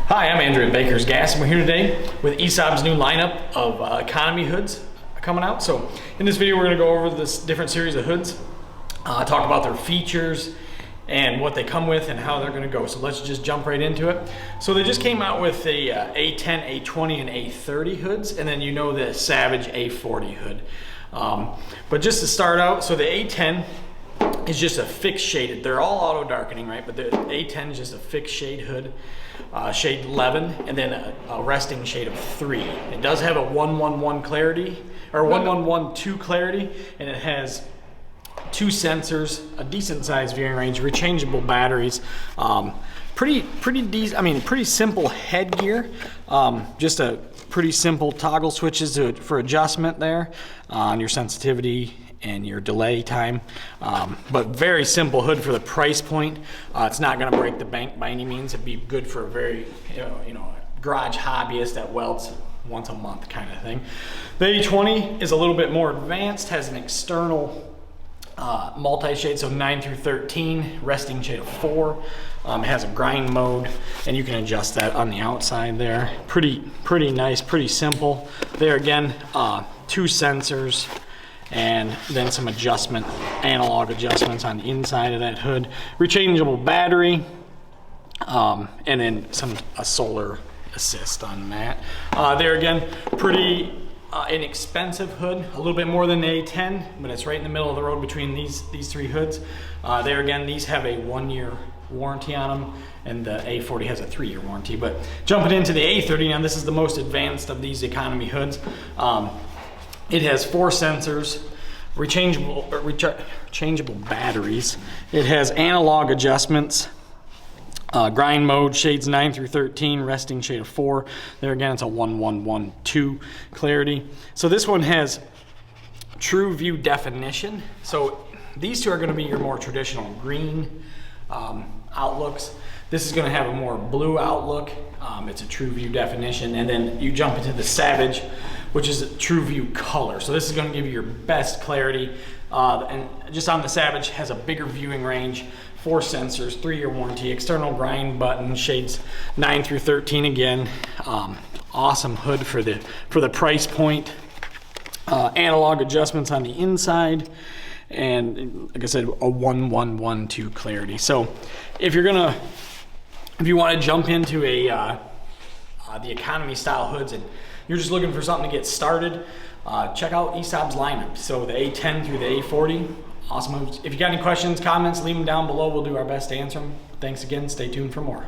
Hi, I'm Andrew at Baker's Gas, and we're here today with ESAB's new lineup of economy hoods coming out. So in this video, we're going to go over this different series of hoods, talk about their features and what they come with and how they're going to go. So let's just jump right into it. So they just came out with the A10, A20, and A30 hoods, and then you know the Savage A40 hood. But just to start out, so the A10 is just a fixed shaded. They're all auto darkening, right? But the A10 is just a fixed shade hood, shade 11, and then a resting shade of 3. It does have a 111 clarity, or 1112 clarity, and it has 2 sensors, a decent sized viewing range, rechangeable batteries. Pretty simple headgear. Just a pretty simple toggle switches for adjustment there on your sensitivity and your delay time, but very simple hood for the price point. It's not going to break the bank by any means. It'd be good for a very garage hobbyist that welds once a month kind of thing. The A20 is a little bit more advanced, has an external multi-shade, so 9 through 13, resting shade of 4. It has a grind mode, and you can adjust that on the outside there. Pretty nice, pretty simple. There again, 2 sensors, and then some analog adjustments on the inside of that hood. Rechangeable battery, and then a solar assist on that. There again, pretty inexpensive hood, a little bit more than the A10, but it's right in the middle of the road between these 3 hoods. There again, these have a 1-year warranty on them, and the A40 has a 3-year warranty. But jumping into the A30 now, this is the most advanced of these economy hoods. It has 4 sensors, rechangeable batteries. It has analog adjustments, grind mode, shades 9 through 13, resting shade of 4. There again, it's a 1112 clarity. So this one has true view definition. So these 2 are going to be your more traditional green outlooks. This is going to have a more blue outlook. It's a true view definition, and then you jump into the Savage, which is a true view color. So this is going to give you your best clarity, and just on the Savage has a bigger viewing range, 4 sensors, 3-year warranty, external grind button, shades 9 through 13 again. Awesome hood for the price point. Analog adjustments on the inside, and like I said, a 1112 clarity. So if you want to jump into the economy style hoods and you're just looking for something to get started, check out ESAB's lineup. So the A10 through the A40, awesome hoods. If you got any questions, comments, leave them down below. We'll do our best to answer them. Thanks again. Stay tuned for more.